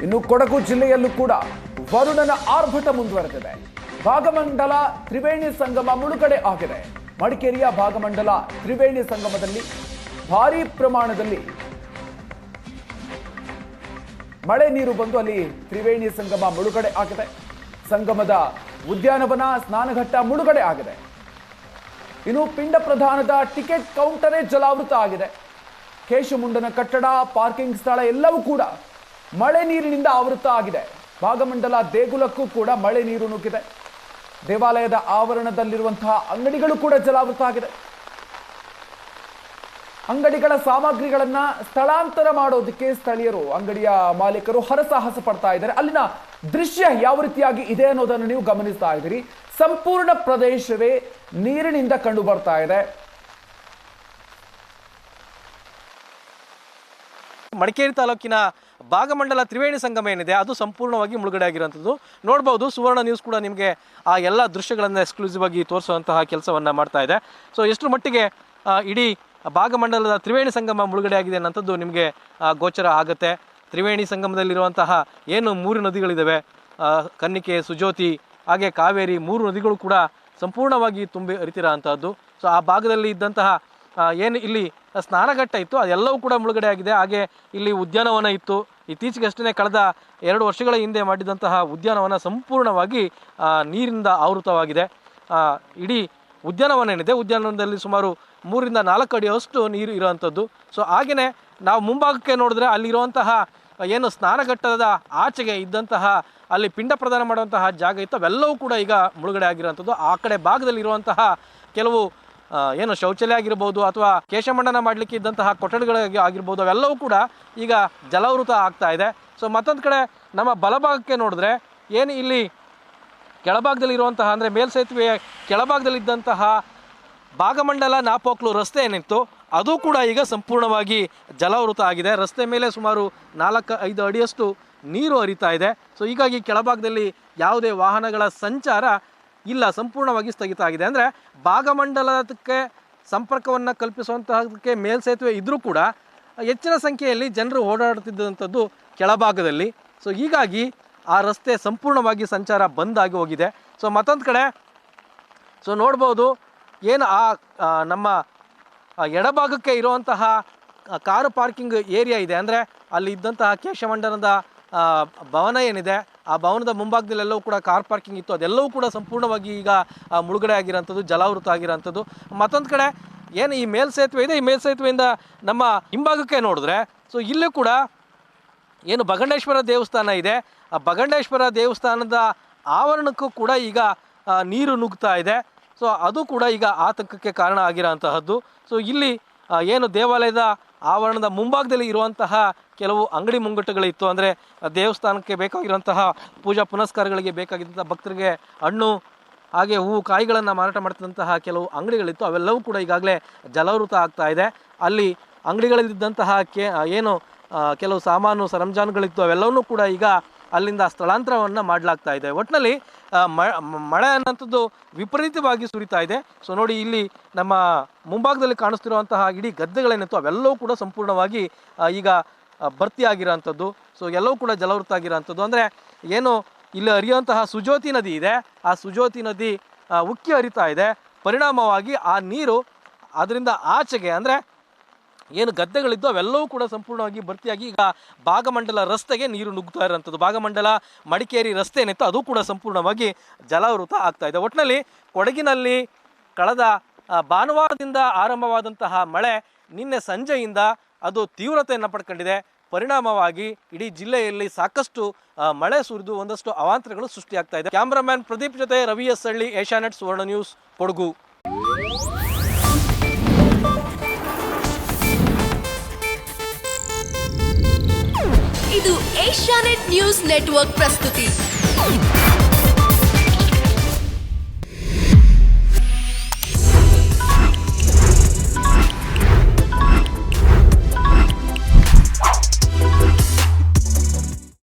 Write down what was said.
ಇನ್ನು ಕೊಡಗು ಜಿಲ್ಲೆಯಲ್ಲೂ ಕೂಡ ವರುಣನ ಆರ್ಭಟ ಮುಂದುವರೆದಿದೆ. ಭಾಗಮಂಡಲ ತ್ರಿವೇಣಿ ಸಂಗಮ ಮುಳುಗಡೆ ಆಗಿದೆ. ಮಡಿಕೇರಿಯ ಭಾಗಮಂಡಲ ತ್ರಿವೇಣಿ ಸಂಗಮದಲ್ಲಿ ಭಾರೀ ಪ್ರಮಾಣದಲ್ಲಿ ಮಳೆ ನೀರು ಬಂದು ಅಲ್ಲಿ ತ್ರಿವೇಣಿ ಸಂಗಮ ಮುಳುಗಡೆ ಆಗಿದೆ. ಸಂಗಮದ ಉದ್ಯಾನವನ ಸ್ನಾನಘಟ್ಟ ಮುಳುಗಡೆ ಆಗಿದೆ. ಇನ್ನು ಪಿಂಡ ಪ್ರಧಾನದ ಟಿಕೆಟ್ ಕೌಂಟರೇ ಜಲಾವೃತ ಆಗಿದೆ. ಕೇಶಮುಂಡನ ಕಟ್ಟಡ, ಪಾರ್ಕಿಂಗ್ ಸ್ಥಳ ಎಲ್ಲವೂ ಕೂಡ ಮಳೆ ನೀರಿನಿಂದ ಆವೃತ ಆಗಿದೆ. ಭಾಗಮಂಡಲ ದೇಗುಲಕ್ಕೂ ಕೂಡ ಮಳೆ ನೀರು ನುಗ್ಗಿದೆ. ದೇವಾಲಯದ ಆವರಣದಲ್ಲಿರುವಂತಹ ಅಂಗಡಿಗಳು ಕೂಡ ಜಲಾವೃತ ಆಗಿದೆ. ಅಂಗಡಿಗಳ ಸಾಮಗ್ರಿಗಳನ್ನ ಸ್ಥಳಾಂತರ ಮಾಡೋದಕ್ಕೆ ಸ್ಥಳೀಯರು, ಅಂಗಡಿಯ ಮಾಲೀಕರು ಹರಸಾಹಸ ಪಡ್ತಾ ಇದ್ದಾರೆ. ಅಲ್ಲಿನ ದೃಶ್ಯ ಯಾವ ರೀತಿಯಾಗಿ ಇದೆ ಅನ್ನೋದನ್ನು ನೀವು ಗಮನಿಸ್ತಾ ಇದ್ದೀರಿ. ಸಂಪೂರ್ಣ ಪ್ರದೇಶವೇ ನೀರಿನಿಂದ ಕಂಡು ಬರ್ತಾ ಇದೆ. ಮಡಿಕೇರಿ ತಾಲೂಕಿನ ಭಾಗಮಂಡಲ ತ್ರಿವೇಣಿ ಸಂಗಮ ಏನಿದೆ ಅದು ಸಂಪೂರ್ಣವಾಗಿ ಮುಳುಗಡೆ ಆಗಿರುವಂಥದ್ದು ನೋಡ್ಬೋದು. ಸುವರ್ಣ ನ್ಯೂಸ್ ಕೂಡ ನಿಮಗೆ ಆ ಎಲ್ಲ ದೃಶ್ಯಗಳನ್ನು ಎಕ್ಸ್ಕ್ಲೂಸಿವ್ ಆಗಿ ತೋರಿಸುವಂತಹ ಕೆಲಸವನ್ನು ಮಾಡ್ತಾ ಇದೆ. ಸೊ ಎಷ್ಟರ ಮಟ್ಟಿಗೆ ಇಡೀ ಭಾಗಮಂಡಲದ ತ್ರಿವೇಣಿ ಸಂಗಮ ಮುಳುಗಡೆ ಆಗಿದೆ ಅನ್ನೋಂಥದ್ದು ನಿಮಗೆ ಗೋಚರ ಆಗುತ್ತೆ. ತ್ರಿವೇಣಿ ಸಂಗಮದಲ್ಲಿರುವಂತಹ ಏನು 3 ನದಿಗಳಿದ್ದಾವೆ, ಕನ್ನಿಕೆ, ಸುಜೋತಿ ಹಾಗೆ ಕಾವೇರಿ, 3 ನದಿಗಳು ಕೂಡ ಸಂಪೂರ್ಣವಾಗಿ ತುಂಬಿ ಹರಿತಿರೋ ಅಂಥದ್ದು. ಸೊ ಆ ಭಾಗದಲ್ಲಿ ಇದ್ದಂತಹ ಏನು ಇಲ್ಲಿ ಸ್ನಾನಘಟ್ಟ ಇತ್ತು ಅದೆಲ್ಲವೂ ಕೂಡ ಮುಳುಗಡೆ ಆಗಿದೆ. ಹಾಗೆ ಇಲ್ಲಿ ಉದ್ಯಾನವನ ಇತ್ತು. ಇತ್ತೀಚೆಗಷ್ಟೇ ಕಳೆದ 2 ವರ್ಷಗಳ ಹಿಂದೆ ಮಾಡಿದಂತಹ ಉದ್ಯಾನವನ ಸಂಪೂರ್ಣವಾಗಿ ನೀರಿನಿಂದ ಆವೃತವಾಗಿದೆ. ಇಡೀ ಉದ್ಯಾನವನ ಏನಿದೆ, ಉದ್ಯಾನವನದಲ್ಲಿ ಸುಮಾರು 3 ರಿಂದ 4 ಅಡಿಯಷ್ಟು ನೀರು ಇರುವಂಥದ್ದು. ಸೊ ಹಾಗೆಯೇ ನಾವು ಮುಂಭಾಗಕ್ಕೆ ನೋಡಿದ್ರೆ ಅಲ್ಲಿರುವಂತಹ ಏನು ಸ್ನಾನಘಟ್ಟದ ಆಚೆಗೆ ಇದ್ದಂತಹ ಅಲ್ಲಿ ಪಿಂಡ ಪ್ರದಾನ ಮಾಡುವಂತಹ ಜಾಗ ಇತ್ತು, ಅವೆಲ್ಲವೂ ಕೂಡ ಈಗ ಮುಳುಗಡೆ ಆಗಿರುವಂಥದ್ದು. ಆ ಕಡೆ ಭಾಗದಲ್ಲಿರುವಂತಹ ಕೆಲವು ಏನು ಶೌಚಾಲಯ ಆಗಿರ್ಬೋದು ಅಥವಾ ಕೇಶಮಂಡನ ಮಾಡಲಿಕ್ಕೆ ಇದ್ದಂತಹ ಕೊಠಡಿಗಳಿಗೆ ಆಗಿರ್ಬೋದು, ಅವೆಲ್ಲವೂ ಕೂಡ ಈಗ ಜಲಾವೃತ ಆಗ್ತಾ ಇದೆ. ಸೊ ಮತ್ತೊಂದು ಕಡೆ ನಮ್ಮ ಬಲಭಾಗಕ್ಕೆ ನೋಡಿದ್ರೆ ಏನು ಇಲ್ಲಿ ಕೆಳಭಾಗದಲ್ಲಿರುವಂತಹ ಅಂದರೆ ಮೇಲ್ಸೇತುವೆಯ ಕೆಳಭಾಗದಲ್ಲಿದ್ದಂತಹ ಭಾಗಮಂಡಲ ನಾಪೋಕ್ಲು ರಸ್ತೆ ಏನಿತ್ತು ಅದು ಕೂಡ ಈಗ ಸಂಪೂರ್ಣವಾಗಿ ಜಲಾವೃತ ಆಗಿದೆ. ರಸ್ತೆ ಮೇಲೆ ಸುಮಾರು 4-5 ಅಡಿಯಷ್ಟು ನೀರು ಹರಿತಾ ಇದೆ. ಸೊ ಹೀಗಾಗಿ ಕೆಳಭಾಗದಲ್ಲಿ ಯಾವುದೇ ವಾಹನಗಳ ಸಂಚಾರ ಇಲ್ಲ, ಸಂಪೂರ್ಣವಾಗಿ ಸ್ಥಗಿತ ಆಗಿದೆ. ಅಂದರೆ ಭಾಗಮಂಡಲಕ್ಕೆ ಸಂಪರ್ಕವನ್ನು ಕಲ್ಪಿಸುವಂತಹದಕ್ಕೆ ಮೇಲ್ಸೇತುವೆ ಇದ್ದರೂ ಕೂಡ ಹೆಚ್ಚಿನ ಸಂಖ್ಯೆಯಲ್ಲಿ ಜನರು ಓಡಾಡುತ್ತಿದ್ದಂಥದ್ದು ಕೆಳಭಾಗದಲ್ಲಿ. ಸೊ ಹೀಗಾಗಿ ಆ ರಸ್ತೆ ಸಂಪೂರ್ಣವಾಗಿ ಸಂಚಾರ ಬಂದಾಗಿ ಹೋಗಿದೆ. ಸೊ ಮತ್ತೊಂದು ಕಡೆ ಸೊ ನೋಡ್ಬೋದು ಏನು ನಮ್ಮ ಎಡಭಾಗಕ್ಕೆ ಇರುವಂತಹ ಕಾರು ಪಾರ್ಕಿಂಗ್ ಏರಿಯಾ ಇದೆ, ಅಂದರೆ ಅಲ್ಲಿ ಇದ್ದಂತಹ ಕೇಶಮಂಡನದ ಭವನ ಏನಿದೆ ಆ ಭವನದ ಮುಂಭಾಗದಲ್ಲೆಲ್ಲವೂ ಕೂಡ ಕಾರ್ ಪಾರ್ಕಿಂಗ್ ಇತ್ತು, ಅದೆಲ್ಲವೂ ಕೂಡ ಸಂಪೂರ್ಣವಾಗಿ ಈಗ ಮುಳುಗಡೆ ಆಗಿರೋಂಥದ್ದು, ಜಲಾವೃತ ಆಗಿರೋಂಥದ್ದು. ಮತ್ತೊಂದು ಕಡೆ ಏನು ಈ ಮೇಲ್ಸೇತುವೆ ಇದೆ, ಈ ಮೇಲ್ಸೇತುವೆಯಿಂದ ನಮ್ಮ ಹಿಂಭಾಗಕ್ಕೆ ನೋಡಿದ್ರೆ ಸೊ ಇಲ್ಲೂ ಕೂಡ ಏನು ಬಗಂಡೇಶ್ವರ ದೇವಸ್ಥಾನ ಇದೆ, ಆ ಬಗಂಡೇಶ್ವರ ದೇವಸ್ಥಾನದ ಆವರಣಕ್ಕೂ ಕೂಡ ಈಗ ನೀರು ನುಗ್ತಾ ಇದೆ. ಸೊ ಅದು ಕೂಡ ಈಗ ಆತಂಕಕ್ಕೆ ಕಾರಣ ಆಗಿರೋಂತಹದ್ದು. ಸೊ ಇಲ್ಲಿ ಏನು ದೇವಾಲಯದ ಆವರಣದ ಮುಂಭಾಗದಲ್ಲಿ ಇರುವಂತಹ ಕೆಲವು ಅಂಗಡಿ ಮುಂಗಟ್ಟುಗಳಿತ್ತು, ಅಂದರೆ ದೇವಸ್ಥಾನಕ್ಕೆ ಬೇಕಾಗಿರುವಂತಹ ಪೂಜಾ ಪುನಸ್ಕಾರಗಳಿಗೆ ಬೇಕಾಗಿದ್ದಂಥ ಭಕ್ತರಿಗೆ ಹಣ್ಣು ಹಾಗೆ ಹೂವು ಕಾಯಿಗಳನ್ನು ಮಾರಾಟ ಮಾಡ್ತಿದ್ದಂತಹ ಕೆಲವು ಅಂಗಡಿಗಳಿತ್ತು, ಅವೆಲ್ಲವೂ ಕೂಡ ಈಗಾಗಲೇ ಜಲಾವೃತ ಆಗ್ತಾ ಇದೆ. ಅಲ್ಲಿ ಅಂಗಡಿಗಳಲ್ಲಿದ್ದಂತಹ ಏನು ಕೆಲವು ಸಾಮಾನು ಸರಂಜಾನುಗಳಿತ್ತು ಅವೆಲ್ಲವನ್ನೂ ಕೂಡ ಈಗ ಅಲ್ಲಿಂದ ಸ್ಥಳಾಂತರವನ್ನು ಮಾಡಲಾಗ್ತಾ ಇದೆ. ಒಟ್ಟಿನಲ್ಲಿ ಮಳೆ ಅನ್ನೋಂಥದ್ದು ವಿಪರೀತವಾಗಿ ಸುರಿತಾ ಇದೆ. ಸೊ ನೋಡಿ ಇಲ್ಲಿ ನಮ್ಮ ಮುಂಭಾಗದಲ್ಲಿ ಕಾಣಿಸ್ತಿರುವಂತಹ ಇಡೀ ಗದ್ದೆಗಳೇನಿತ್ತು ಅವೆಲ್ಲವೂ ಕೂಡ ಸಂಪೂರ್ಣವಾಗಿ ಈಗ ಭರ್ತಿಯಾಗಿರೋಂಥದ್ದು. ಸೊ ಎಲ್ಲವೂ ಕೂಡ ಜಲಾವೃತ ಆಗಿರೋಂಥದ್ದು. ಅಂದರೆ ಏನು ಇಲ್ಲಿ ಹರಿಯುವಂತಹ ಸುಜೋತಿ ನದಿ ಇದೆ, ಆ ಸುಜೋತಿ ನದಿ ಉಕ್ಕಿ ಹರಿತಾ ಇದೆ. ಪರಿಣಾಮವಾಗಿ ಆ ನೀರು ಅದರಿಂದ ಆಚೆಗೆ ಅಂದರೆ ಏನು ಗದ್ದೆಗಳಿದ್ದು ಅವೆಲ್ಲವೂ ಕೂಡ ಸಂಪೂರ್ಣವಾಗಿ ಭರ್ತಿಯಾಗಿ ಈಗ ಭಾಗಮಂಡಲ ರಸ್ತೆಗೆ ನೀರು ನುಗ್ತಾ ಇರೋಂಥದ್ದು. ಭಾಗಮಂಡಲ ಮಡಿಕೇರಿ ರಸ್ತೆ ಏನಿತ್ತು ಅದು ಕೂಡ ಸಂಪೂರ್ಣವಾಗಿ ಜಲಾವೃತ ಆಗ್ತಾ ಇದೆ. ಒಟ್ಟಿನಲ್ಲಿ ಕೊಡಗಿನಲ್ಲಿ ಕಳೆದ ಭಾನುವಾರದಿಂದ ಆರಂಭವಾದಂತಹ ಮಳೆ ನಿನ್ನೆ ಸಂಜೆಯಿಂದ ಅದು ತೀವ್ರತೆಯನ್ನು ಪಡ್ಕೊಂಡಿದೆ. ಪರಿಣಾಮವಾಗಿ ಇಡೀ ಜಿಲ್ಲೆಯಲ್ಲಿ ಸಾಕಷ್ಟು ಮಳೆ ಸುರಿದು ಒಂದಷ್ಟು ಅವಾಂತರಗಳು ಸೃಷ್ಟಿಯಾಗ್ತಾ ಇದೆ. ಕ್ಯಾಮ್ರಾಮ್ಯಾನ್ ಪ್ರದೀಪ್ ಜೊತೆ ರವಿ ಎಸ್ ಹಳ್ಳಿ, ಏಷ್ಯಾನೆಟ್ ಸುವರ್ಣ ನ್ಯೂಸ್, ಕೊಡಗು. ಇದು ಏಷ್ಯಾನೆಟ್ ನ್ಯೂಸ್ ನೆಟ್ವರ್ಕ್ ಪ್ರಸ್ತುತಿ.